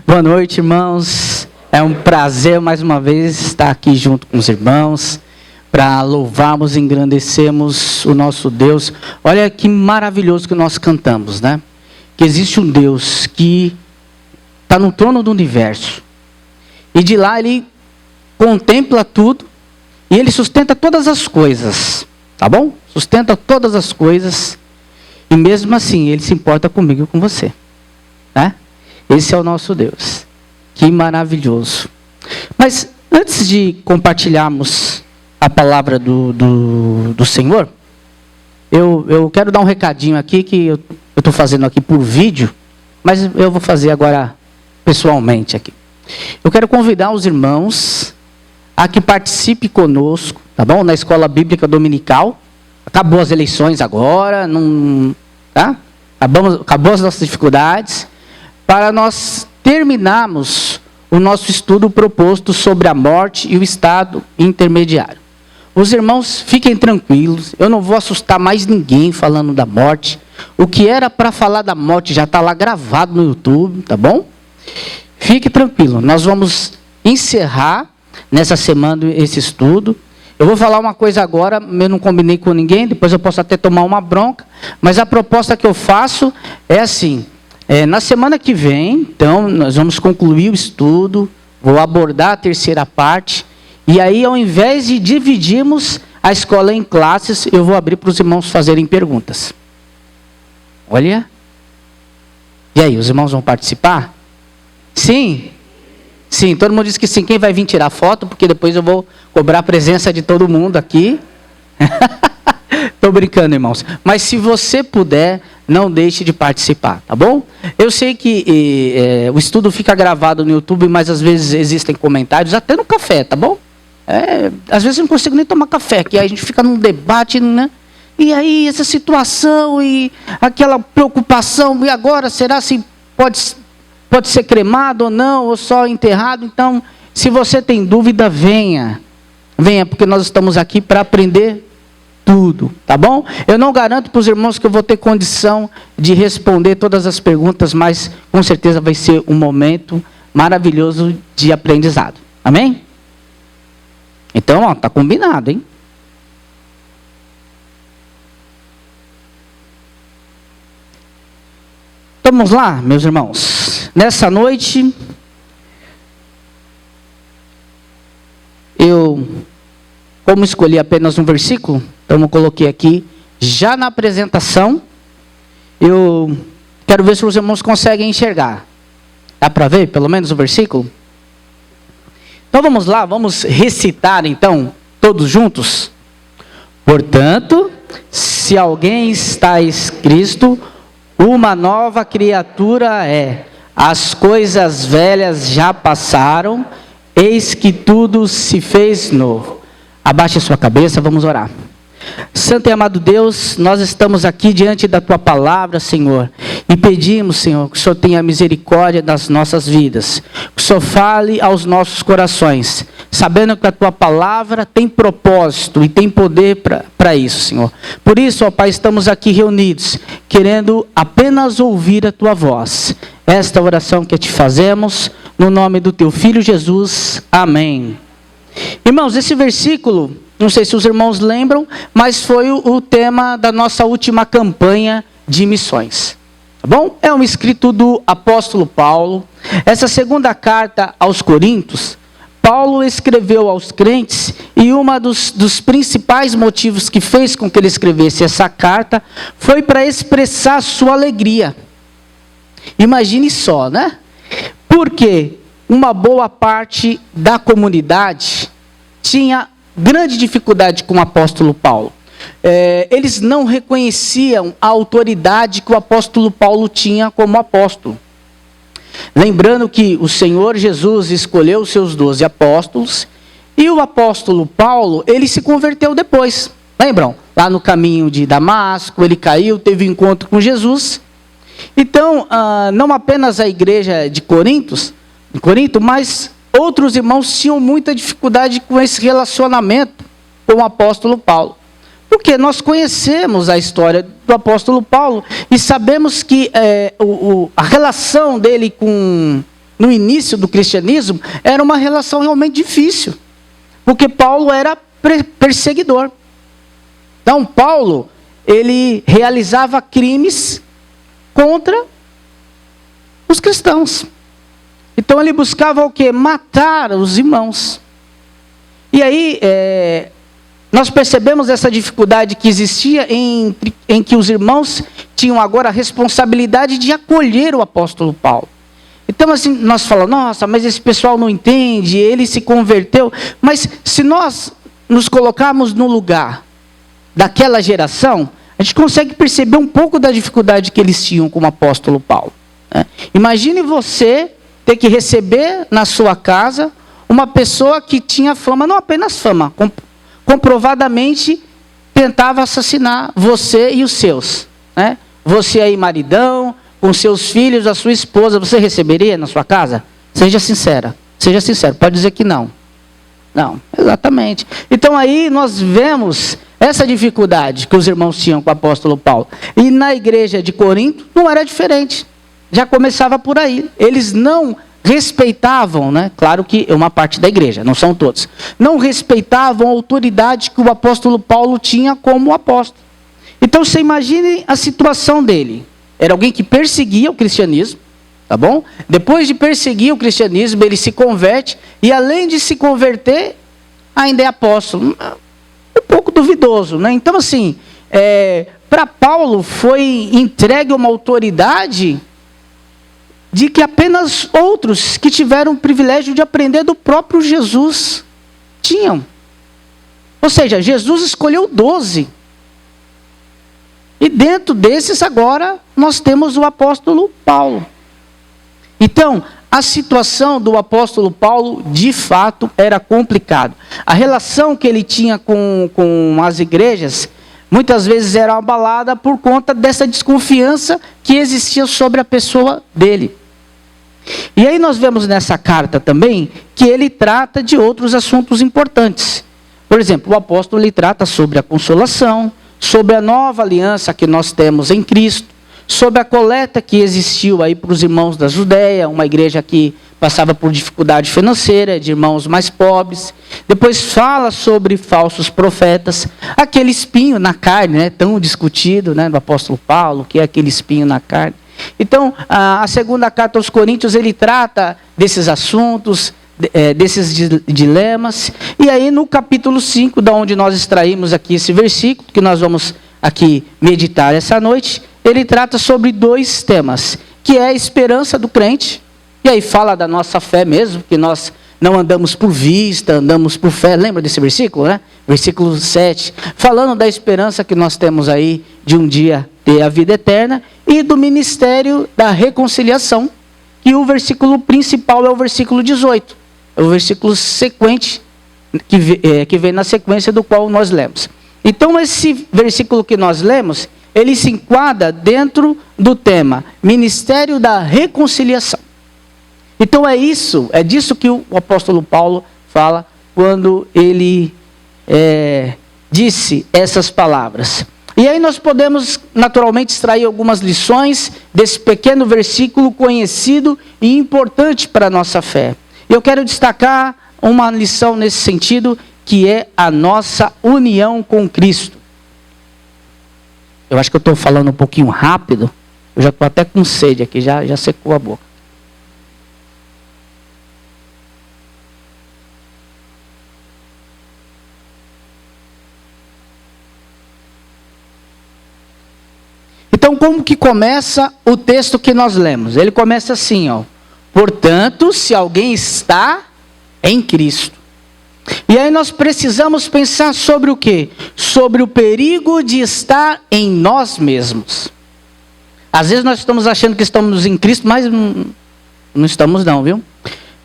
Boa noite, irmãos. É um prazer mais uma vez estar aqui junto com os irmãos para louvarmos e engrandecermos o nosso Deus. Olha que maravilhoso que nós cantamos, né? Que existe um Deus que está no trono do universo. E de lá ele contempla tudo e ele sustenta todas as coisas, tá bom? Sustenta todas as coisas e mesmo assim ele se importa comigo e com você, né? Esse é o nosso Deus. Que maravilhoso. Mas antes de compartilharmos a palavra do Senhor, eu quero dar um recadinho aqui que eu estou fazendo aqui por vídeo, mas eu vou fazer agora pessoalmente aqui. Eu quero convidar os irmãos a que participe conosco, tá bom? Na escola bíblica dominical. Acabou as eleições agora, não, tá? Acabou as nossas dificuldades. Para nós terminarmos o nosso estudo proposto sobre a morte e o estado intermediário. Os irmãos, fiquem tranquilos, eu não vou assustar mais ninguém falando da morte. O que era para falar da morte já está lá gravado no YouTube, tá bom? Fique tranquilo, nós vamos encerrar nessa semana esse estudo. Eu vou falar uma coisa agora, eu não combinei com ninguém, depois eu posso até tomar uma bronca, mas a proposta que eu faço é assim: na semana que vem, então, nós vamos concluir o estudo, vou abordar a terceira parte, e aí, ao invés de dividirmos a escola em classes, eu vou abrir para os irmãos fazerem perguntas. Olha. E aí, os irmãos vão participar? Sim? Sim, todo mundo diz que sim. Quem vai vir tirar foto? Porque depois eu vou cobrar a presença de todo mundo aqui. Estou brincando, irmãos. Mas se você puder, não deixe de participar, tá bom? Eu sei que o estudo fica gravado no YouTube, mas às vezes existem comentários, até no café, tá bom? Às vezes eu não consigo nem tomar café, que aí a gente fica num debate, né? E aí essa situação e aquela preocupação, e agora será se pode ser cremado ou não, ou só enterrado? Então, se você tem dúvida, venha, porque nós estamos aqui para aprender tudo, tá bom? Eu não garanto para os irmãos que eu vou ter condição de responder todas as perguntas, mas com certeza vai ser um momento maravilhoso de aprendizado. Amém? Então, ó, tá combinado, hein? Então, vamos lá, meus irmãos. Nessa noite, como escolhi apenas um versículo, então eu coloquei aqui, já na apresentação, eu quero ver se os irmãos conseguem enxergar. Dá para ver, pelo menos, o versículo? Então vamos lá, vamos recitar então, todos juntos. Portanto, se alguém está em Cristo, uma nova criatura é. As coisas velhas já passaram, eis que tudo se fez novo. Abaixe a sua cabeça, vamos orar. Santo e amado Deus, nós estamos aqui diante da Tua palavra, Senhor, e pedimos, Senhor, que o Senhor tenha misericórdia das nossas vidas, que o Senhor fale aos nossos corações, sabendo que a Tua palavra tem propósito e tem poder para isso, Senhor. Por isso, ó Pai, estamos aqui reunidos, querendo apenas ouvir a Tua voz. Esta oração que te fazemos, no nome do Teu Filho Jesus. Amém. Irmãos, esse versículo, não sei se os irmãos lembram, mas foi o tema da nossa última campanha de missões. Tá bom? É um escrito do apóstolo Paulo. Essa segunda carta aos Coríntios, Paulo escreveu aos crentes, e um dos principais motivos que fez com que ele escrevesse essa carta foi para expressar sua alegria. Imagine só, né? Porque uma boa parte da comunidade tinha grande dificuldade com o apóstolo Paulo. Eles não reconheciam a autoridade que o apóstolo Paulo tinha como apóstolo. Lembrando que o Senhor Jesus escolheu os seus 12 apóstolos, e o apóstolo Paulo, ele se converteu depois. Lembram? Lá no caminho de Damasco, ele caiu, teve um encontro com Jesus. Então, não apenas a igreja de Corinto, mas outros irmãos tinham muita dificuldade com esse relacionamento com o apóstolo Paulo. Porque nós conhecemos a história do apóstolo Paulo e sabemos que a relação dele com no início do cristianismo, era uma relação realmente difícil. Porque Paulo era perseguidor. Então, Paulo, ele realizava crimes contra os cristãos. Então, ele buscava o quê? Matar os irmãos. E aí, nós percebemos essa dificuldade que existia em que os irmãos tinham agora a responsabilidade de acolher o apóstolo Paulo. Então, assim, nós falamos, nossa, mas esse pessoal não entende, ele se converteu. Mas se nós nos colocarmos no lugar daquela geração, a gente consegue perceber um pouco da dificuldade que eles tinham com o apóstolo Paulo. Né? Imagine você ter que receber na sua casa uma pessoa que tinha fama, não apenas fama, comprovadamente tentava assassinar você e os seus. Né? Você aí, maridão, com seus filhos, a sua esposa, você receberia na sua casa? Seja sincera, pode dizer que não. Não, exatamente. Então aí nós vemos essa dificuldade que os irmãos tinham com o apóstolo Paulo. E na igreja de Corinto não era diferente. Já começava por aí. Eles não respeitavam, né? Claro que é uma parte da igreja, não são todos. Não respeitavam a autoridade que o apóstolo Paulo tinha como apóstolo. Então você imagine a situação dele. Era alguém que perseguia o cristianismo, tá bom? Depois de perseguir o cristianismo, ele se converte, e além de se converter, ainda é apóstolo. Um pouco duvidoso, né? Então assim, para Paulo foi entregue uma autoridade de que apenas outros que tiveram o privilégio de aprender do próprio Jesus tinham. Ou seja, Jesus escolheu 12. E dentro desses agora nós temos o apóstolo Paulo. Então, a situação do apóstolo Paulo de fato era complicada. A relação que ele tinha com as igrejas muitas vezes era abalada por conta dessa desconfiança que existia sobre a pessoa dele. E aí nós vemos nessa carta também que ele trata de outros assuntos importantes. Por exemplo, o apóstolo ele trata sobre a consolação, sobre a nova aliança que nós temos em Cristo, sobre a coleta que existiu aí para os irmãos da Judéia, uma igreja que passava por dificuldade financeira, de irmãos mais pobres. Depois fala sobre falsos profetas, aquele espinho na carne, né, tão discutido, né, do apóstolo Paulo, que é aquele espinho na carne. Então, a segunda carta aos Coríntios, ele trata desses assuntos, desses dilemas. E aí no capítulo 5, da onde nós extraímos aqui esse versículo, que nós vamos aqui meditar essa noite, ele trata sobre 2 temas, que é a esperança do crente, e aí fala da nossa fé mesmo, que nós não andamos por vista, andamos por fé. Lembra desse versículo, né? Versículo 7, falando da esperança que nós temos aí de um dia ter a vida eterna, e do ministério da reconciliação, e o versículo principal é o versículo 18, é o versículo sequente, que vem na sequência do qual nós lemos. Então esse versículo que nós lemos, ele se enquadra dentro do tema ministério da reconciliação. Então é disso que o apóstolo Paulo fala quando ele disse essas palavras. E aí nós podemos naturalmente extrair algumas lições desse pequeno versículo conhecido e importante para a nossa fé. Eu quero destacar uma lição nesse sentido, que é a nossa união com Cristo. Eu acho que eu estou falando um pouquinho rápido, eu já estou até com sede aqui, já secou a boca. Então, como que começa o texto que nós lemos? Ele começa assim, ó. Portanto, se alguém está em Cristo. E aí nós precisamos pensar sobre o quê? Sobre o perigo de estar em nós mesmos. Às vezes nós estamos achando que estamos em Cristo, mas não estamos não, viu?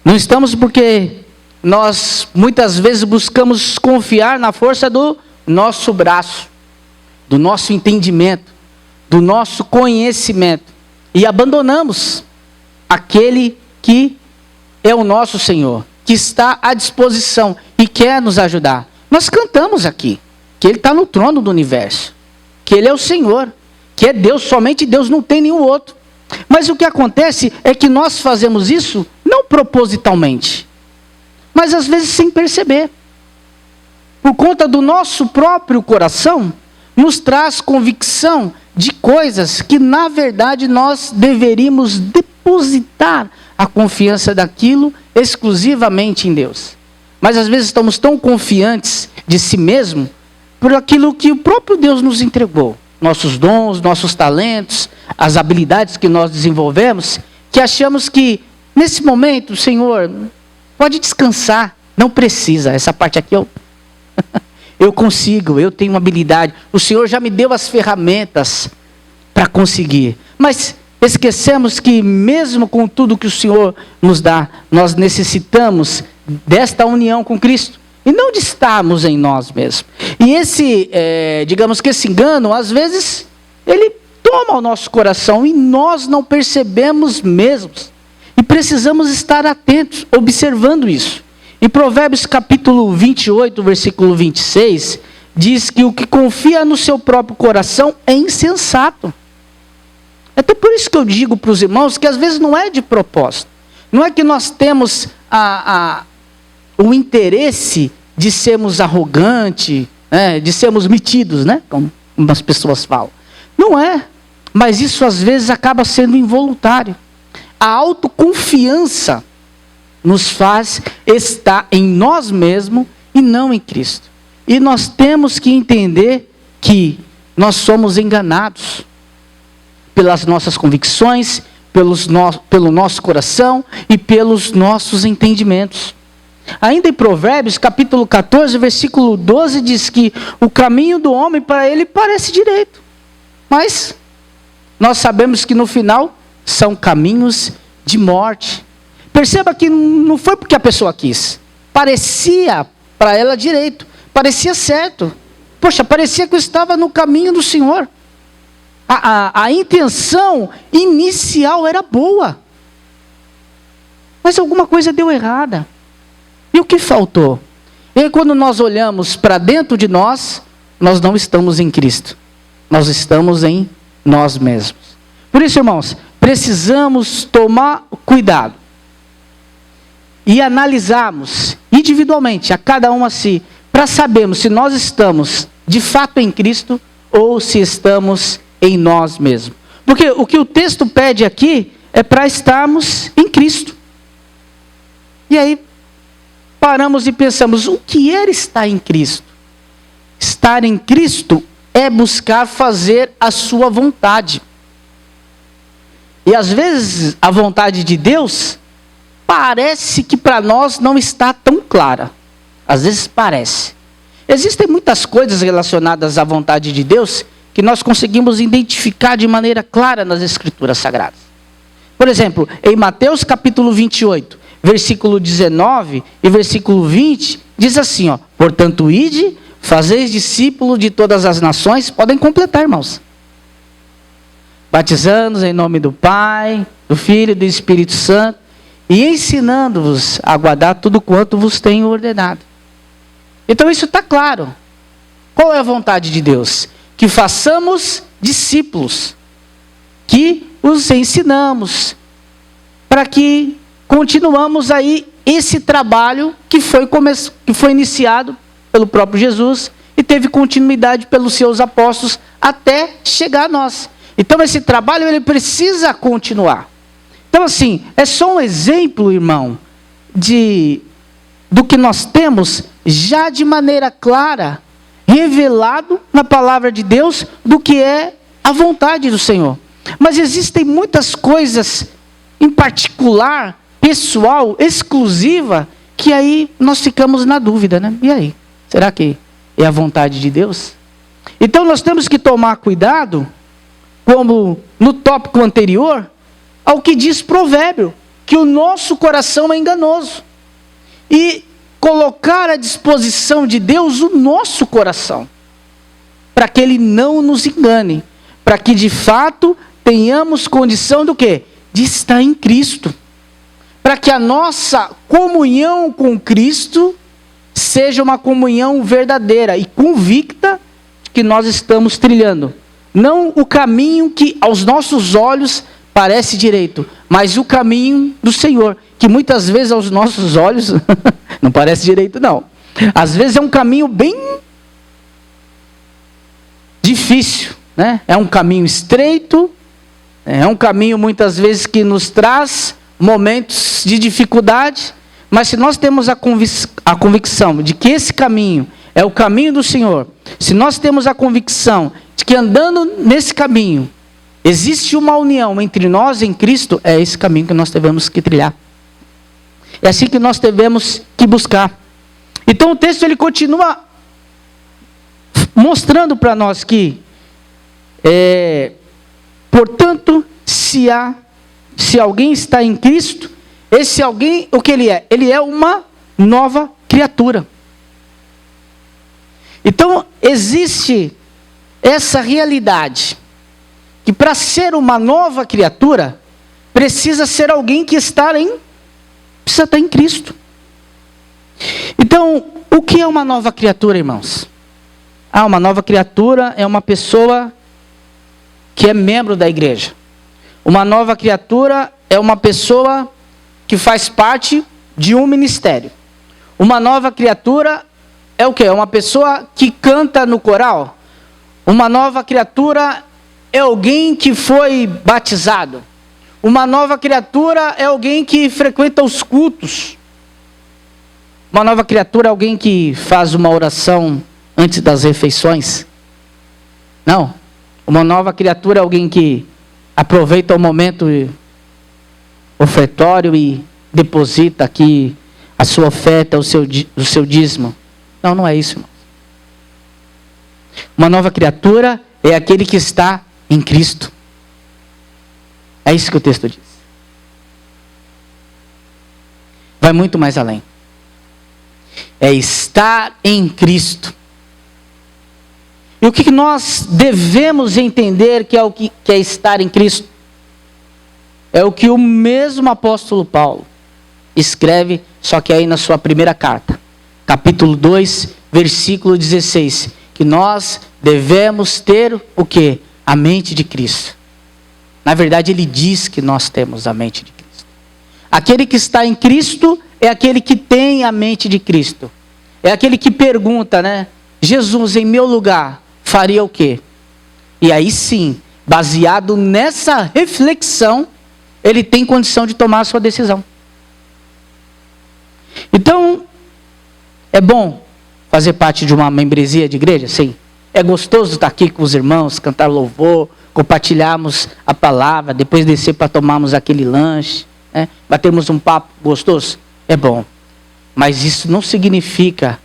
Não estamos porque nós muitas vezes buscamos confiar na força do nosso braço, do nosso entendimento, do nosso conhecimento, e abandonamos aquele que é o nosso Senhor, que está à disposição e quer nos ajudar. Nós cantamos aqui que Ele está no trono do universo, que Ele é o Senhor, que é Deus, somente Deus, não tem nenhum outro. Mas o que acontece é que nós fazemos isso não propositalmente, mas às vezes sem perceber. Por conta do nosso próprio coração, nos traz convicção de coisas que, na verdade, nós deveríamos depositar a confiança daquilo exclusivamente em Deus. Mas às vezes estamos tão confiantes de si mesmo por aquilo que o próprio Deus nos entregou. Nossos dons, nossos talentos, as habilidades que nós desenvolvemos, que achamos que, nesse momento, Senhor, pode descansar, não precisa, essa parte aqui eu consigo, eu tenho uma habilidade, o Senhor já me deu as ferramentas para conseguir. Mas esquecemos que mesmo com tudo que o Senhor nos dá, nós necessitamos desta união com Cristo. E não de estarmos em nós mesmos. E digamos que esse engano, às vezes, ele toma o nosso coração e nós não percebemos mesmos. E precisamos estar atentos, observando isso. Em Provérbios capítulo 28, versículo 26, diz que o que confia no seu próprio coração é insensato. Até por isso que eu digo para os irmãos que às vezes não é de propósito. Não é que nós temos o interesse de sermos arrogantes, né, de sermos metidos, né, como as pessoas falam. Não é, mas isso às vezes acaba sendo involuntário. A autoconfiança nos faz estar em nós mesmos e não em Cristo. E nós temos que entender que nós somos enganados pelas nossas convicções, pelo nosso coração e pelos nossos entendimentos. Ainda em Provérbios, capítulo 14, versículo 12, diz que o caminho do homem para ele parece direito. Mas nós sabemos que no final são caminhos de morte. Perceba que não foi porque a pessoa quis. Parecia para ela direito. Parecia certo. Poxa, parecia que eu estava no caminho do Senhor. A intenção inicial era boa. Mas alguma coisa deu errada. E o que faltou? E aí, quando nós olhamos para dentro de nós, nós não estamos em Cristo. Nós estamos em nós mesmos. Por isso, irmãos, precisamos tomar cuidado. E analisarmos individualmente, a cada um a si, para sabermos se nós estamos de fato em Cristo ou se estamos em nós mesmos. Porque o que o texto pede aqui é para estarmos em Cristo. E aí paramos e pensamos, o que era estar em Cristo? Estar em Cristo é buscar fazer a sua vontade. E às vezes a vontade de Deus parece que para nós não está tão clara. Às vezes parece. Existem muitas coisas relacionadas à vontade de Deus que nós conseguimos identificar de maneira clara nas Escrituras Sagradas. Por exemplo, em Mateus capítulo 28, versículo 19 e versículo 20, diz assim, portanto, ide, fazeis discípulos de todas as nações, podem completar, irmãos. Batizando-os em nome do Pai, do Filho e do Espírito Santo, e ensinando-vos a guardar tudo quanto vos tenho ordenado. Então isso está claro. Qual é a vontade de Deus? Que façamos discípulos, que os ensinamos, para que continuamos aí esse trabalho que foi iniciado pelo próprio Jesus e teve continuidade pelos seus apóstolos até chegar a nós. Então esse trabalho ele precisa continuar. Então assim, é só um exemplo, irmão, do que nós temos já de maneira clara, revelado na palavra de Deus, do que é a vontade do Senhor. Mas existem muitas coisas, em particular, pessoal, exclusiva, que aí nós ficamos na dúvida, né? E aí? Será que é a vontade de Deus? Então nós temos que tomar cuidado, como no tópico anterior, ao que diz Provérbio, que o nosso coração é enganoso. E colocar à disposição de Deus o nosso coração, para que Ele não nos engane, para que de fato tenhamos condição do quê? De estar em Cristo. Para que a nossa comunhão com Cristo seja uma comunhão verdadeira e convicta de que nós estamos trilhando. Não o caminho que aos nossos olhos parece direito, mas o caminho do Senhor, que muitas vezes aos nossos olhos não parece direito não. Às vezes é um caminho bem difícil, né? É um caminho estreito, é um caminho muitas vezes que nos traz momentos de dificuldade, mas se nós temos a convicção de que esse caminho é o caminho do Senhor, se nós temos a convicção de que andando nesse caminho existe uma união entre nós em Cristo, é esse caminho que nós devemos que trilhar. É assim que nós devemos que buscar. Então o texto ele continua mostrando para nós que, portanto, se alguém está em Cristo, esse alguém, o que ele é? Ele é uma nova criatura. Então, existe essa realidade, que para ser uma nova criatura, precisa ser alguém que precisa estar em Cristo. Então, o que é uma nova criatura, irmãos? Uma nova criatura é uma pessoa que é membro da igreja. Uma nova criatura é uma pessoa que faz parte de um ministério. Uma nova criatura é o quê? É uma pessoa que canta no coral. Uma nova criatura é alguém que foi batizado. Uma nova criatura é alguém que frequenta os cultos. Uma nova criatura é alguém que faz uma oração antes das refeições. Não. Uma nova criatura é alguém que aproveita o momento ofertório e deposita aqui a sua oferta, o seu dízimo. Não, não é isso, irmão. Uma nova criatura é aquele que está em Cristo. É isso que o texto diz. Vai muito mais além. É estar em Cristo. E o que nós devemos entender que é o que é estar em Cristo? É o que o mesmo apóstolo Paulo escreve, só que aí na sua primeira carta, capítulo 2, versículo 16, que nós devemos ter o quê? A mente de Cristo. Na verdade, ele diz que nós temos a mente de Cristo. Aquele que está em Cristo é aquele que tem a mente de Cristo. É aquele que pergunta, né? Jesus, em meu lugar, faria o quê? E aí sim, baseado nessa reflexão, ele tem condição de tomar a sua decisão. Então, é bom fazer parte de uma membresia de igreja? Sim. É gostoso estar aqui com os irmãos, cantar louvor, compartilharmos a palavra, depois descer para tomarmos aquele lanche, né? Batermos um papo gostoso? É bom. Mas isso não significa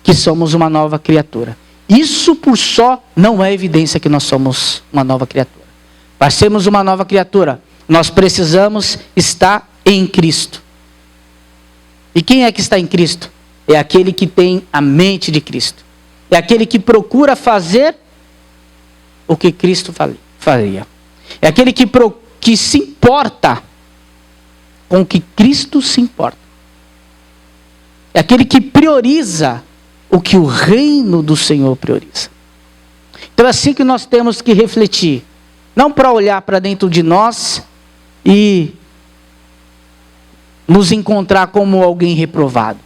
que somos uma nova criatura. Isso por só não é evidência que nós somos uma nova criatura. Para sermos uma nova criatura, nós precisamos estar em Cristo. E quem é que está em Cristo? É aquele que tem a mente de Cristo. É aquele que procura fazer o que Cristo faria. É aquele que se importa com o que Cristo se importa. É aquele que prioriza o que o reino do Senhor prioriza. Então é assim que nós temos que refletir. Não para olhar para dentro de nós e nos encontrar como alguém reprovado,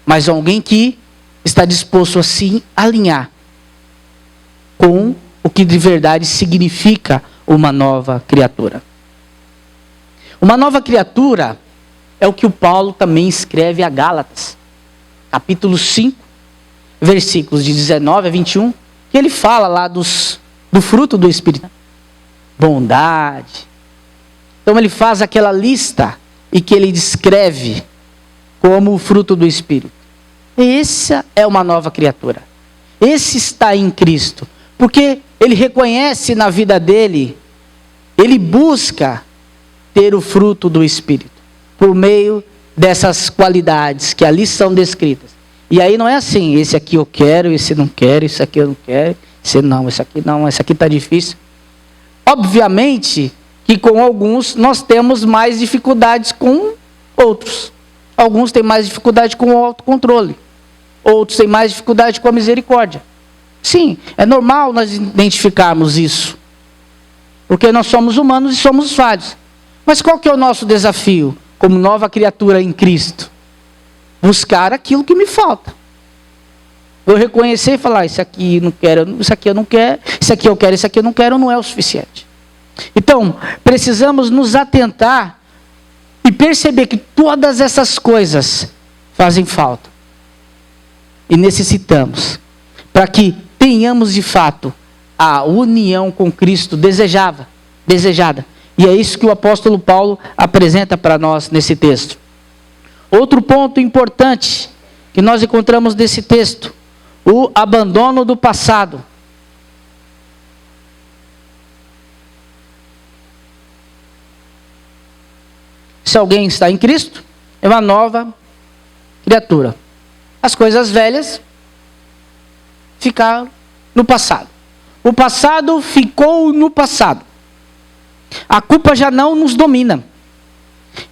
mas alguém que está disposto a se alinhar com o que de verdade significa uma nova criatura. Uma nova criatura é o que o Paulo também escreve a Gálatas, capítulo 5, versículos de 19 a 21, que ele fala lá do fruto do Espírito. Bondade. Então ele faz aquela lista e que ele descreve como o fruto do Espírito. Essa é uma nova criatura. Esse está em Cristo. Porque ele reconhece na vida dele, ele busca ter o fruto do Espírito. Por meio dessas qualidades que ali são descritas. E aí não é assim, esse aqui eu quero, esse não quero, esse aqui eu não quero, esse aqui está difícil. Obviamente que com alguns nós temos mais dificuldades com outros. Alguns têm mais dificuldade com o autocontrole. Outros têm mais dificuldade com a misericórdia. Sim, é normal nós identificarmos isso. Porque nós somos humanos e somos falhos. Mas qual que é o nosso desafio como nova criatura em Cristo? Buscar aquilo que me falta. Eu reconhecer e falar, isso aqui não quero, isso aqui eu não quero, isso aqui eu quero, isso aqui eu não quero, não é o suficiente. Então, precisamos nos atentar e perceber que todas essas coisas fazem falta. E necessitamos, para que tenhamos de fato a união com Cristo desejada. E é isso que o apóstolo Paulo apresenta para nós nesse texto. Outro ponto importante que nós encontramos nesse texto, o abandono do passado. Se alguém está em Cristo, é uma nova criatura. As coisas velhas ficaram no passado. O passado ficou no passado. A culpa já não nos domina.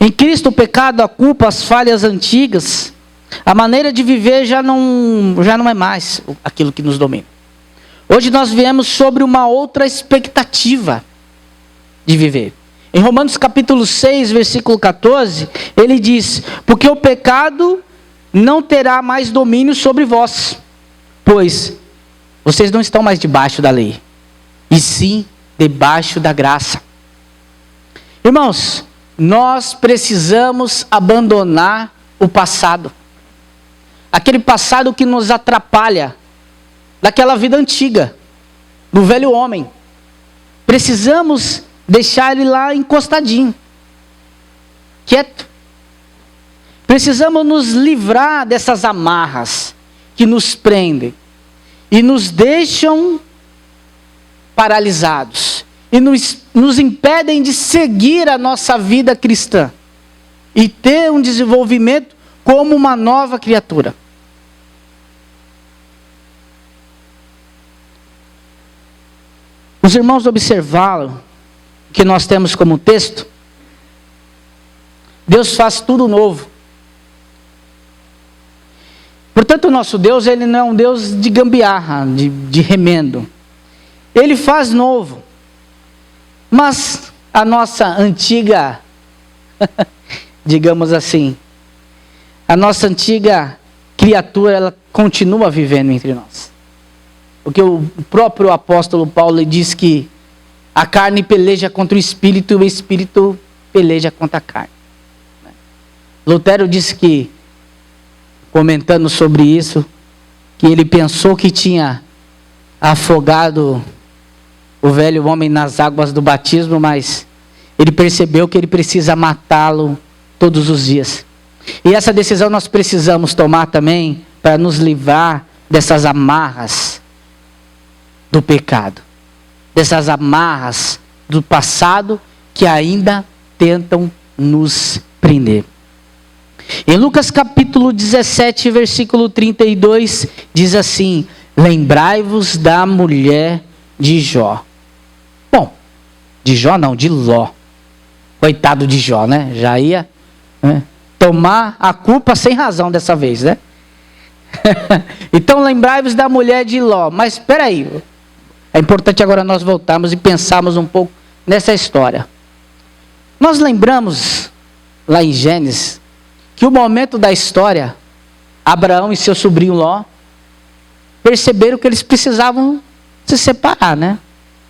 Em Cristo, o pecado, a culpa, as falhas antigas, a maneira de viver já não é mais aquilo que nos domina. Hoje nós viemos sobre uma outra expectativa de viver. Em Romanos capítulo 6, versículo 14, ele diz: porque o pecado não terá mais domínio sobre vós, pois vocês não estão mais debaixo da lei, e sim debaixo da graça. Irmãos, nós precisamos abandonar o passado. Aquele passado que nos atrapalha, daquela vida antiga, do velho homem. Precisamos deixar ele lá encostadinho, quieto. Precisamos nos livrar dessas amarras que nos prendem e nos deixam paralisados e nos impedem de seguir a nossa vida cristã e ter um desenvolvimento como uma nova criatura. Os irmãos observaram o que nós temos como texto? Deus faz tudo novo. Portanto, o nosso Deus, ele não é um Deus de gambiarra, de remendo. Ele faz novo. Mas a nossa antiga, digamos assim, a nossa antiga criatura, ela continua vivendo entre nós. Porque o próprio apóstolo Paulo diz que a carne peleja contra o espírito e o espírito peleja contra a carne. Lutero disse que, comentando sobre isso, que ele pensou que tinha afogado o velho homem nas águas do batismo, mas ele percebeu que ele precisa matá-lo todos os dias. E essa decisão nós precisamos tomar também para nos livrar dessas amarras do pecado, dessas amarras do passado que ainda tentam nos prender. Em Lucas capítulo 17, versículo 32, diz assim: lembrai-vos da mulher de Jó. Bom, de Jó não, de Ló. Coitado de Jó, né? Já ia tomar a culpa sem razão dessa vez, né? Então lembrai-vos da mulher de Ló. Mas espera aí, é importante agora nós voltarmos e pensarmos um pouco nessa história. Nós lembramos, lá em Gênesis, que o momento da história, Abraão e seu sobrinho Ló perceberam que eles precisavam se separar, né?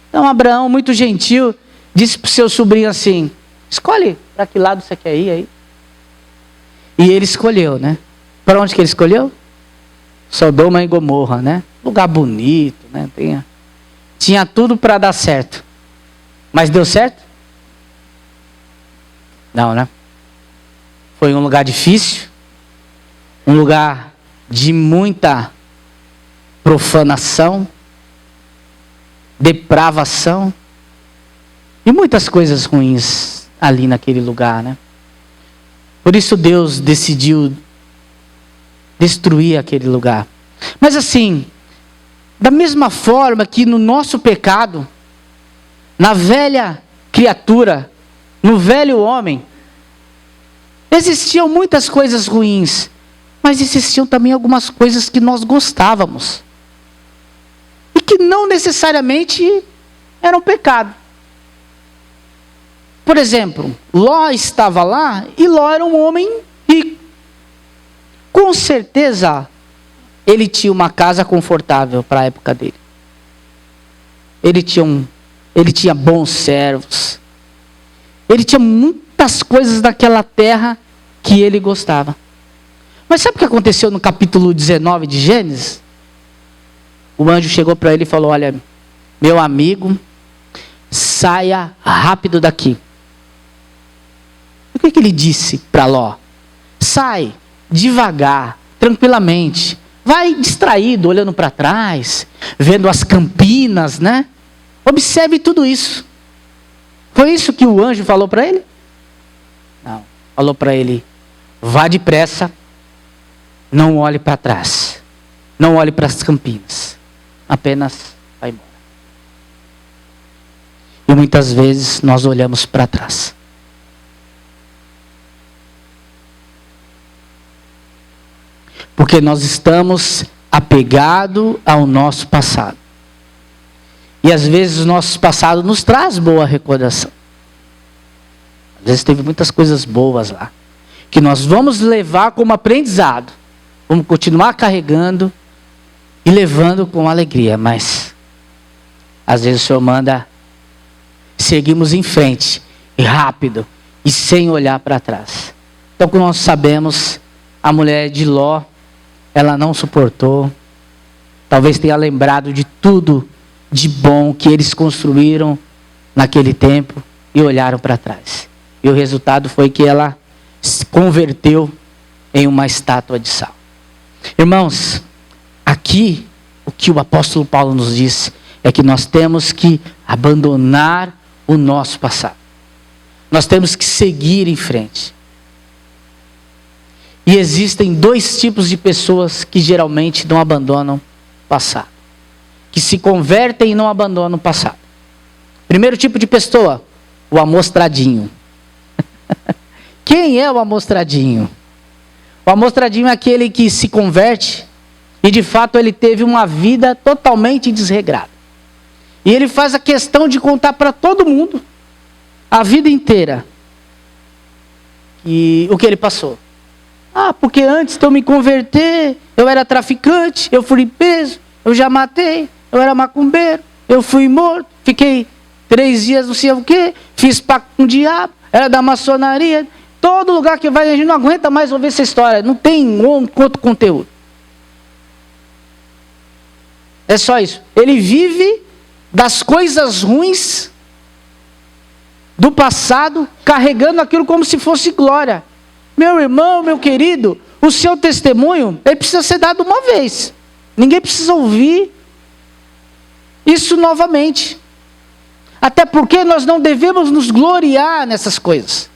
Então Abraão, muito gentil, disse para o seu sobrinho assim: escolhe para que lado você quer ir aí. E ele escolheu, né? Para onde que ele escolheu? Sodoma e Gomorra, né? Lugar bonito, né? Tinha tudo para dar certo. Mas deu certo? Não, né? Foi um lugar difícil, um lugar de muita profanação, depravação e muitas coisas ruins ali naquele lugar, né? Por isso Deus decidiu destruir aquele lugar. Mas assim, da mesma forma que no nosso pecado, na velha criatura, no velho homem, existiam muitas coisas ruins, mas existiam também algumas coisas que nós gostávamos. E que não necessariamente eram pecado. por exemplo, Ló estava lá e Ló era um homem rico. Com certeza, ele tinha uma casa confortável para a época dele. Ele tinha bons servos. Ele tinha muitas coisas daquela terra que ele gostava. Mas sabe o que aconteceu no capítulo 19 de Gênesis? O anjo chegou para ele e falou: olha, meu amigo, saia rápido daqui. O que ele disse para Ló? Sai devagar, tranquilamente. Vai distraído, olhando para trás, vendo as campinas, né? Observe tudo isso. Foi isso que o anjo falou para ele? Não. Falou para ele: vá depressa, não olhe para trás. Não olhe para as campinas. Apenas vai embora. E muitas vezes nós olhamos para trás. Porque nós estamos apegados ao nosso passado. E às vezes o nosso passado nos traz boa recordação. Às vezes teve muitas coisas boas lá, que nós vamos levar como aprendizado. Vamos continuar carregando e levando com alegria. Mas às vezes o Senhor manda seguirmos em frente, e rápido, e sem olhar para trás. Então, como nós sabemos, a mulher de Ló, ela não suportou. Talvez tenha lembrado de tudo de bom que eles construíram naquele tempo e olharam para trás. E o resultado foi que ela se converteu em uma estátua de sal. Irmãos, aqui o que o apóstolo Paulo nos diz é que nós temos que abandonar o nosso passado. Nós temos que seguir em frente. E existem dois tipos de pessoas que geralmente não abandonam o passado. Que se convertem e não abandonam o passado. Primeiro tipo de pessoa, o amostradinho. Quem é o amostradinho? O amostradinho é aquele que se converte e de fato ele teve uma vida totalmente desregrada. E ele faz a questão de contar para todo mundo, a vida inteira, e o que ele passou. Porque antes de eu me converter, eu era traficante, eu fui preso, eu já matei, eu era macumbeiro, eu fui morto, fiquei 3 dias não sei o quê, fiz pacto com o diabo, era da maçonaria. Todo lugar que vai, a gente não aguenta mais ouvir essa história, não tem outro conteúdo. É só isso. Ele vive das coisas ruins do passado, carregando aquilo como se fosse glória. Meu irmão, meu querido, o seu testemunho, ele precisa ser dado uma vez. Ninguém precisa ouvir isso novamente. Até porque nós não devemos nos gloriar nessas coisas.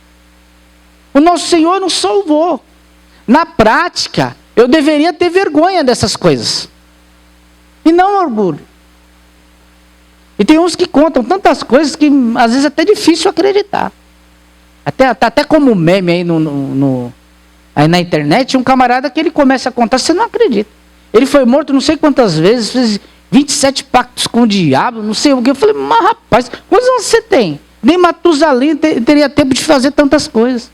O nosso Senhor nos salvou. Na prática, eu deveria ter vergonha dessas coisas. E não orgulho. E tem uns que contam tantas coisas que às vezes é até difícil acreditar. Até como meme aí, aí na internet, um camarada que ele começa a contar, você não acredita. Ele foi morto não sei quantas vezes, fez 27 pactos com o diabo, não sei o que. Eu falei, mas rapaz, quantos anos você tem? Nem Matusalém teria tempo de fazer tantas coisas.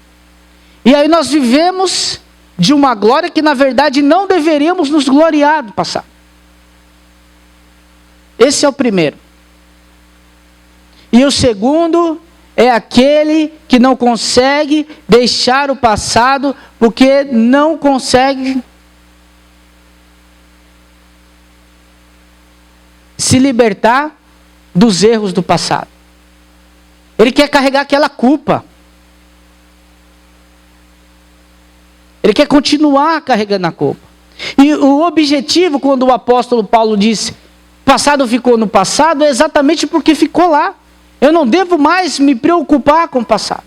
E aí nós vivemos de uma glória que na verdade não deveríamos nos gloriar do passado. Esse é o primeiro. E o segundo é aquele que não consegue deixar o passado porque não consegue se libertar dos erros do passado. Ele quer carregar aquela culpa. Ele quer continuar carregando a culpa. E o objetivo, quando o apóstolo Paulo disse, passado ficou no passado, é exatamente porque ficou lá. Eu não devo mais me preocupar com o passado.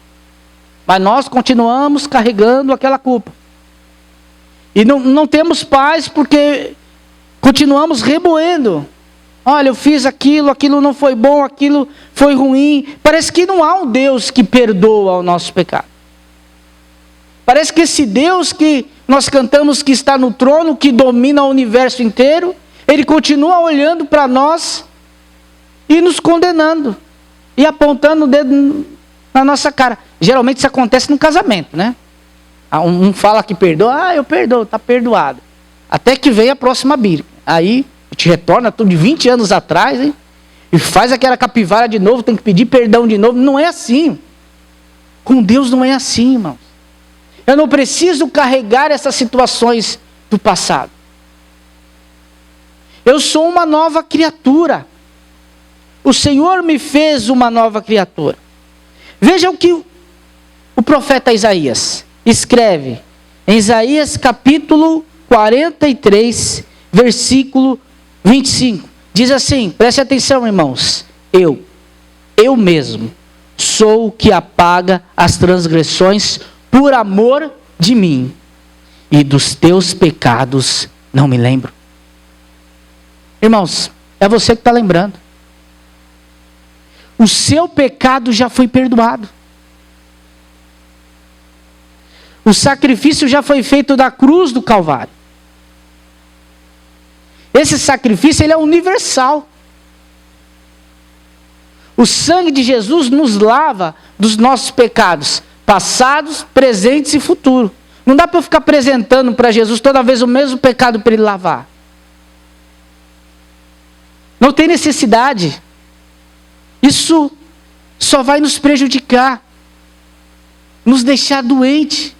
Mas nós continuamos carregando aquela culpa. E não temos paz porque continuamos remoendo. Olha, eu fiz aquilo, aquilo não foi bom, aquilo foi ruim. Parece que não há um Deus que perdoa o nosso pecado. Parece que esse Deus que nós cantamos que está no trono, que domina o universo inteiro, ele continua olhando para nós e nos condenando. E apontando o dedo na nossa cara. Geralmente isso acontece no casamento, né? Um fala que perdoa, eu perdoo, está perdoado. Até que vem a próxima birra. Aí te retorna tudo de 20 anos atrás, hein? E faz aquela capivara de novo, tem que pedir perdão de novo. Não é assim. Com Deus não é assim, irmãos. Eu não preciso carregar essas situações do passado. Eu sou uma nova criatura. O Senhor me fez uma nova criatura. Veja o que o profeta Isaías escreve em Isaías capítulo 43, versículo 25. Diz assim, preste atenção, irmãos. Eu mesmo, sou o que apaga as transgressões por amor de mim, e dos teus pecados não me lembro. Irmãos, é você que está lembrando. O seu pecado já foi perdoado. O sacrifício já foi feito da cruz do Calvário. Esse sacrifício, ele é universal. O sangue de Jesus nos lava dos nossos pecados, passados, presentes e futuros. Não dá para eu ficar apresentando para Jesus toda vez o mesmo pecado para ele lavar. Não tem necessidade. Isso só vai nos prejudicar, nos deixar doente.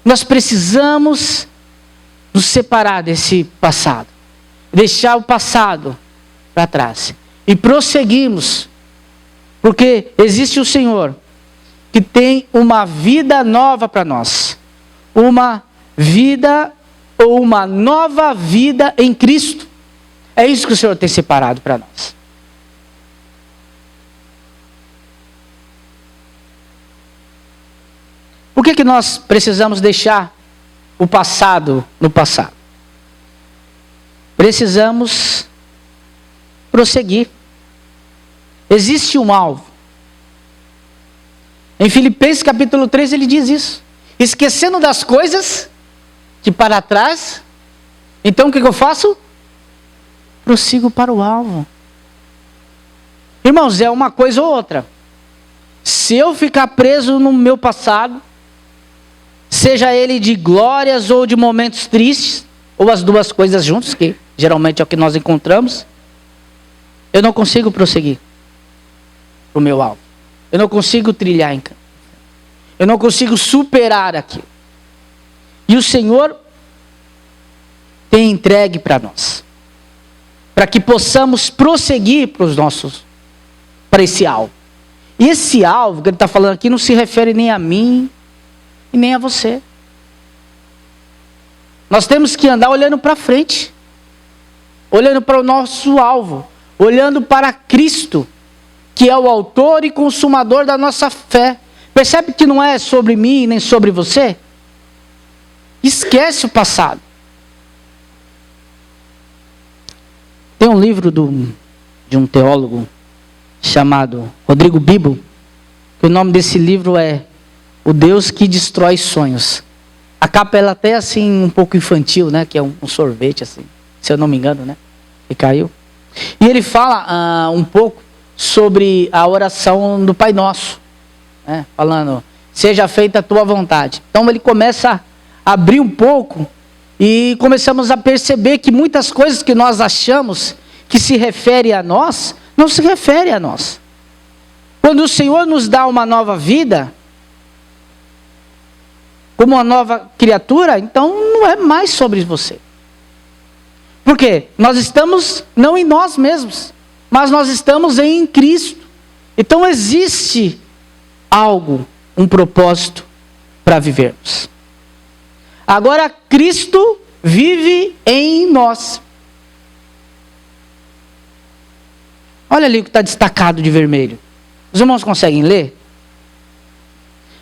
Nós precisamos nos separar desse passado, deixar o passado para trás e prosseguirmos, porque existe o Senhor que tem uma vida nova para nós, uma vida ou uma nova vida em Cristo. É isso que o Senhor tem separado para nós. Por que nós precisamos deixar o passado no passado? Precisamos prosseguir. Existe um alvo. Em Filipenses capítulo 3 ele diz isso. Esquecendo das coisas que para trás, então o que eu faço? Prossigo para o alvo. Irmãos, é uma coisa ou outra. Se eu ficar preso no meu passado, seja ele de glórias ou de momentos tristes, ou as duas coisas juntas, que geralmente é o que nós encontramos, eu não consigo prosseguir para o meu alvo. Eu não consigo trilhar em campo. Eu não consigo superar aquilo. E o Senhor tem entregue para nós, para que possamos prosseguir para esse alvo. E esse alvo que ele está falando aqui não se refere nem a mim e nem a você. Nós temos que andar olhando para frente, olhando para o nosso alvo, olhando para Cristo, que é o autor e consumador da nossa fé. Percebe que não é sobre mim nem sobre você? Esquece o passado. Tem um livro de um teólogo chamado Rodrigo Bibo, que o nome desse livro é O Deus que Destrói Sonhos. A capa ela até assim um pouco infantil, né? Que é um sorvete assim, se eu não me engano, né? E caiu. E ele fala um pouco sobre a oração do Pai Nosso, né? Falando, seja feita a tua vontade. Então ele começa a abrir um pouco e começamos a perceber que muitas coisas que nós achamos que se refere a nós, não se refere a nós. Quando o Senhor nos dá uma nova vida, como uma nova criatura, então não é mais sobre você. Por quê? Nós estamos não em nós mesmos, mas nós estamos em Cristo. Então existe algo, um propósito para vivermos. Agora Cristo vive em nós. Olha ali o que está destacado de vermelho. Os irmãos conseguem ler?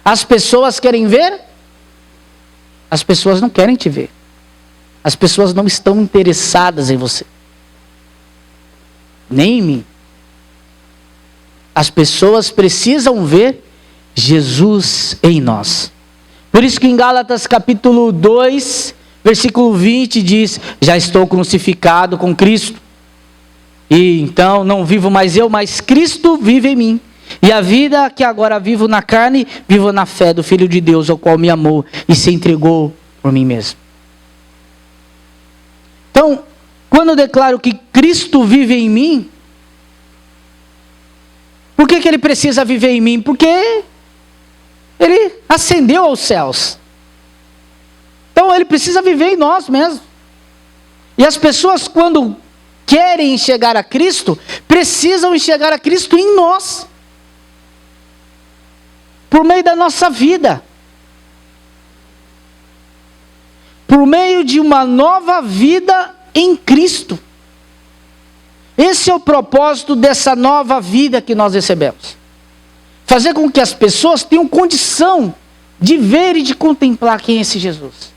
As pessoas querem ver? As pessoas não querem te ver. As pessoas não estão interessadas em você. Nem em mim. As pessoas precisam ver Jesus em nós. Por isso que em Gálatas capítulo 2, versículo 20 diz, já estou crucificado com Cristo. E então não vivo mais eu, mas Cristo vive em mim. E a vida que agora vivo na carne, vivo na fé do Filho de Deus, o qual me amou e se entregou por mim mesmo. Então, quando eu declaro que Cristo vive em mim, por que ele precisa viver em mim? Porque ele ascendeu aos céus. Então ele precisa viver em nós mesmo. E as pessoas, quando querem enxergar a Cristo, precisam enxergar a Cristo em nós. Por meio da nossa vida. Por meio de uma nova vida em Cristo. Esse é o propósito dessa nova vida que nós recebemos. Fazer com que as pessoas tenham condição de ver e de contemplar quem é esse Jesus.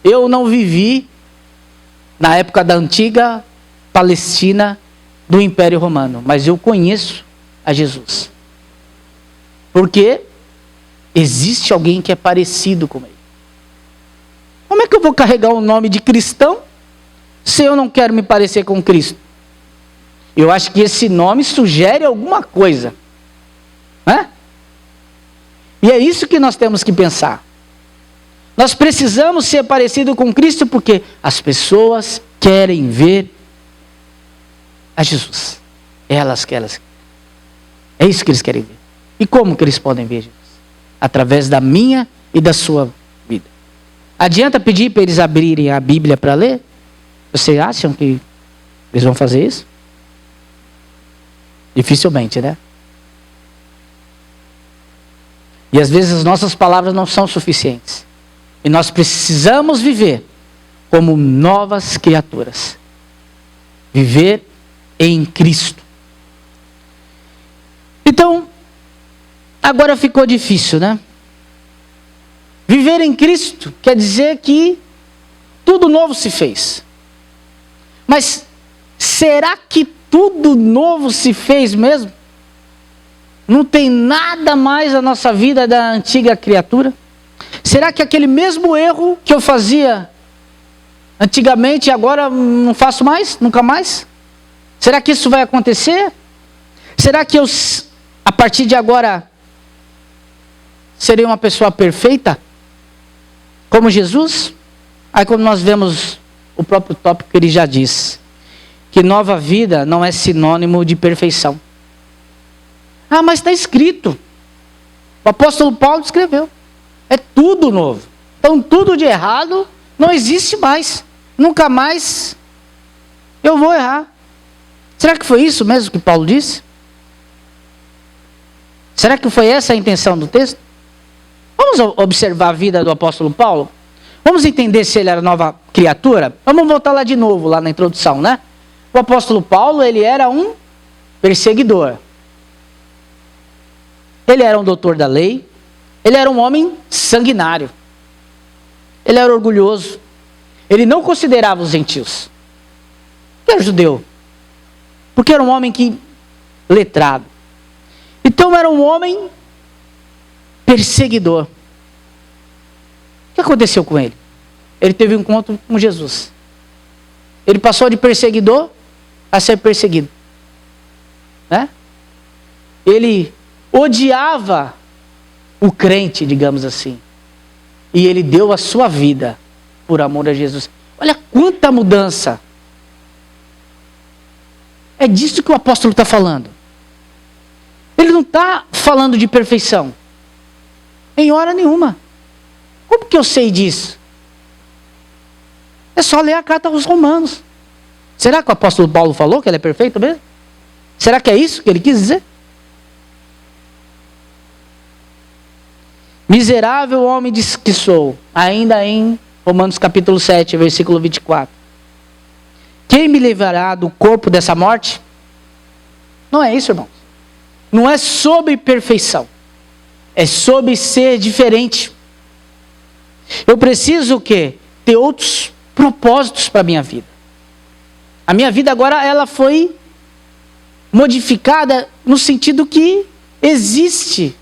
Eu não vivi na época da antiga Palestina do Império Romano, mas eu conheço a Jesus. Porque existe alguém que é parecido com ele. Como é que eu vou carregar o nome de cristão se eu não quero me parecer com Cristo? Eu acho que esse nome sugere alguma coisa. Né? E é isso que nós temos que pensar. Nós precisamos ser parecidos com Cristo porque as pessoas querem ver a Jesus. É isso que eles querem ver. E como que eles podem ver Jesus? Através da minha e da sua vida. Adianta pedir para eles abrirem a Bíblia para ler? Vocês acham que eles vão fazer isso? Dificilmente, né? E às vezes as nossas palavras não são suficientes. E nós precisamos viver como novas criaturas. Viver em Cristo. Então, agora ficou difícil, né? Viver em Cristo quer dizer que tudo novo se fez. Mas será que tudo novo se fez mesmo? Não tem nada mais na nossa vida da antiga criatura? Será que aquele mesmo erro que eu fazia antigamente agora não faço mais? Nunca mais? Será que isso vai acontecer? Será que eu, a partir de agora, serei uma pessoa perfeita? Como Jesus? Aí quando nós vemos o próprio tópico que ele já diz, que nova vida não é sinônimo de perfeição. Ah, mas está escrito. O apóstolo Paulo escreveu. É tudo novo. Então tudo de errado não existe mais. Nunca mais eu vou errar. Será que foi isso mesmo que Paulo disse? Será que foi essa a intenção do texto? Vamos observar a vida do apóstolo Paulo? Vamos entender se ele era nova criatura? Vamos voltar lá de novo, lá na introdução, né? O apóstolo Paulo, ele era um perseguidor. Ele era um doutor da lei. Ele era um homem sanguinário. Ele era orgulhoso. Ele não considerava os gentios. Ele era judeu. Porque era um homem letrado. Então era um homem perseguidor. O que aconteceu com ele? Ele teve um encontro com Jesus. Ele passou de perseguidor a ser perseguido. Né? Ele odiava o crente, digamos assim. E ele deu a sua vida por amor a Jesus. Olha quanta mudança. É disso que o apóstolo está falando. Ele não está falando de perfeição. Em hora nenhuma. Como que eu sei disso? É só ler a carta aos Romanos. Será que o apóstolo Paulo falou que ele é perfeito mesmo? Será que é isso que ele quis dizer? Miserável homem que sou, ainda em Romanos capítulo 7, versículo 24. Quem me livrará do corpo dessa morte? Não é isso, irmãos. Não é sobre perfeição. É sobre ser diferente. Eu preciso o quê? Ter outros propósitos para a minha vida. A minha vida agora ela foi modificada no sentido que existe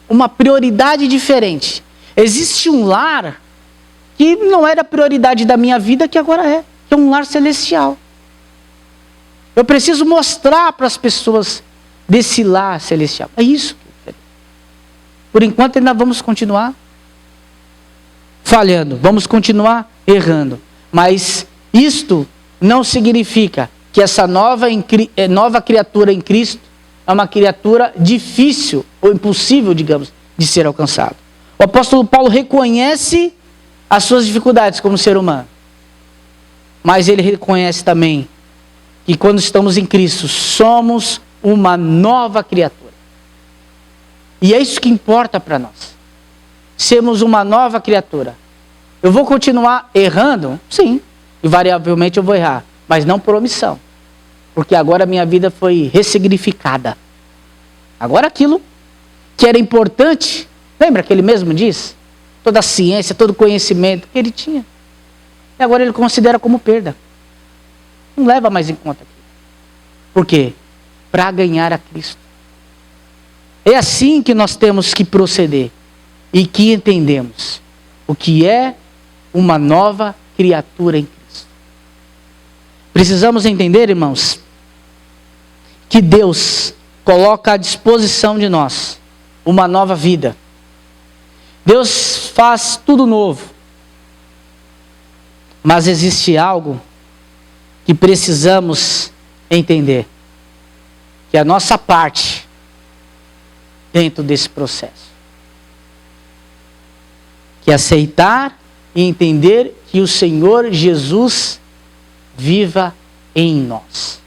uma prioridade diferente. Existe um lar que não era prioridade da minha vida, que agora é. Que é um lar celestial. Eu preciso mostrar para as pessoas desse lar celestial. É isso. Por enquanto ainda vamos continuar falhando, vamos continuar errando. Mas isto não significa que essa nova criatura em Cristo é uma criatura difícil ou impossível, digamos, de ser alcançada. O apóstolo Paulo reconhece as suas dificuldades como ser humano. Mas ele reconhece também que quando estamos em Cristo, somos uma nova criatura. E é isso que importa para nós. Sermos uma nova criatura. Eu vou continuar errando? Sim. Invariavelmente eu vou errar. Mas não por omissão. Porque agora a minha vida foi ressignificada. Agora aquilo que era importante, lembra que ele mesmo diz? Toda a ciência, todo o conhecimento que ele tinha. E agora ele considera como perda. Não leva mais em conta aquilo. Por quê? Para ganhar a Cristo. É assim que nós temos que proceder. E que entendemos o que é uma nova criatura em Cristo. Precisamos entender, irmãos, que Deus coloca à disposição de nós uma nova vida. Deus faz tudo novo. Mas existe algo que precisamos entender. Que é a nossa parte dentro desse processo. Que é aceitar e entender que o Senhor Jesus viva em nós.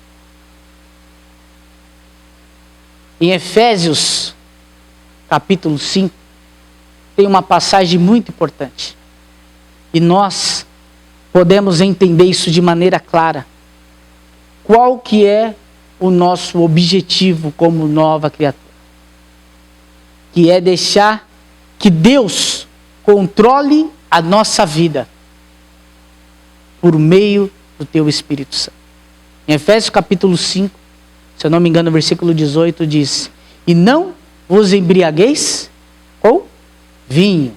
Em Efésios, capítulo 5, tem uma passagem muito importante. E nós podemos entender isso de maneira clara. Qual que é o nosso objetivo como nova criatura? Que é deixar que Deus controle a nossa vida por meio do teu Espírito Santo. Em Efésios capítulo 5, se eu não me engano, o versículo 18 diz: e não vos embriagueis com vinho,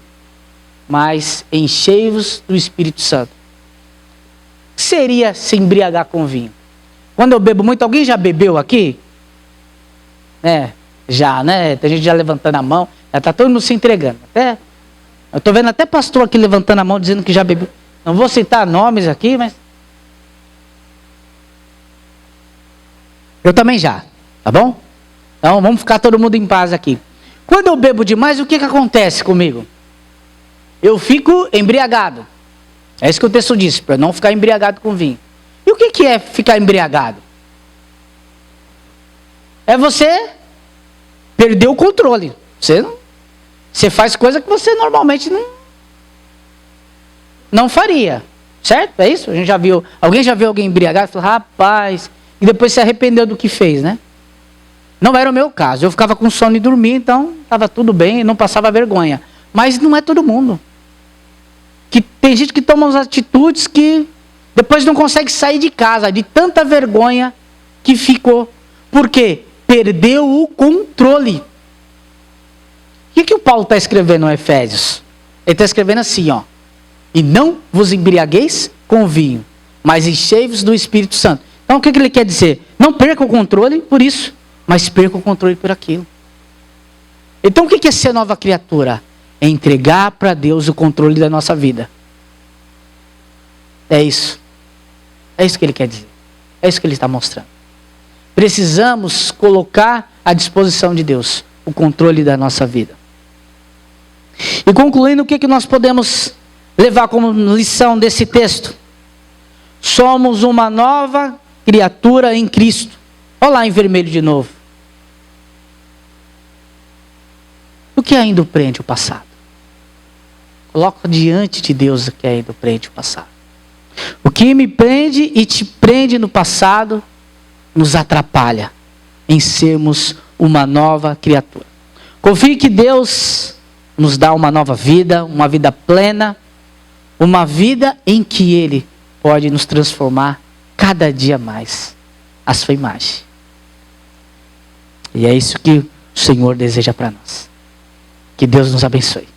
mas enchei-vos do Espírito Santo. O que seria se embriagar com vinho? Quando eu bebo muito, alguém já bebeu aqui? Já, né? Tem gente já levantando a mão, já está todo mundo se entregando. Eu estou vendo até pastor aqui levantando a mão, dizendo que já bebeu. Não vou citar nomes aqui, mas... eu também já, tá bom? Então vamos ficar todo mundo em paz aqui. Quando eu bebo demais, o que acontece comigo? Eu fico embriagado. É isso que o texto diz, para não ficar embriagado com vinho. E o que é ficar embriagado? É você perder o controle. Você faz coisa que você normalmente não faria. Certo? É isso? Alguém já viu alguém embriagado e falou: rapaz... E depois se arrependeu do que fez, né? Não era o meu caso. Eu ficava com sono e dormia, então estava tudo bem, não passava vergonha. Mas não é todo mundo. Que tem gente que toma umas atitudes que depois não consegue sair de casa, de tanta vergonha que ficou. Por quê? Perdeu o controle. O que o Paulo está escrevendo no Efésios? Ele está escrevendo assim, ó: e não vos embriagueis com vinho, mas enchei-vos do Espírito Santo. Então o que ele quer dizer? Não perca o controle por isso, mas perca o controle por aquilo. Então o que é ser nova criatura? É entregar para Deus o controle da nossa vida. É isso. É isso que ele quer dizer. É isso que ele está mostrando. Precisamos colocar à disposição de Deus o controle da nossa vida. E concluindo, o que nós podemos levar como lição desse texto? Somos uma nova criatura em Cristo. Olha lá em vermelho de novo. O que ainda prende o passado? Coloca diante de Deus o que ainda prende o passado. O que me prende e te prende no passado nos atrapalha em sermos uma nova criatura. Confie que Deus nos dá uma nova vida, uma vida plena, uma vida em que Ele pode nos transformar cada dia mais a sua imagem. E é isso que o Senhor deseja para nós. Que Deus nos abençoe.